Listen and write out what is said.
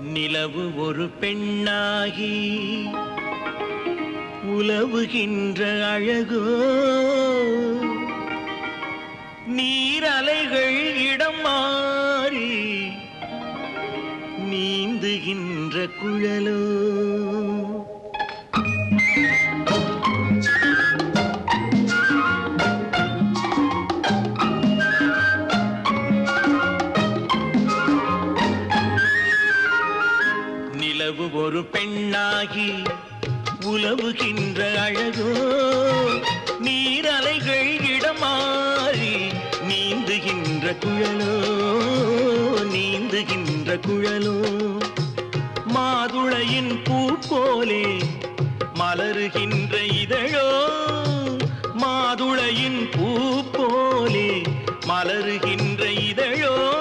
நிலவு ஒரு பெண்ணாகி உலவுகின்ற அழகோ, நீரலைகள் இடம் மாறி நீந்துகின்ற குழலோ. நிலவு ஒரு பெண்ணாகி உலவுகின்ற அழகோ, நீரலைகள் இடமாறி நீந்துகின்ற குழலோ, நீந்துகின்ற குழலோ. மாதுளையின் பூ போலே மலருகின்ற இதழோ, மாதுளையின் பூ போலே மலருகின்ற இதழோ,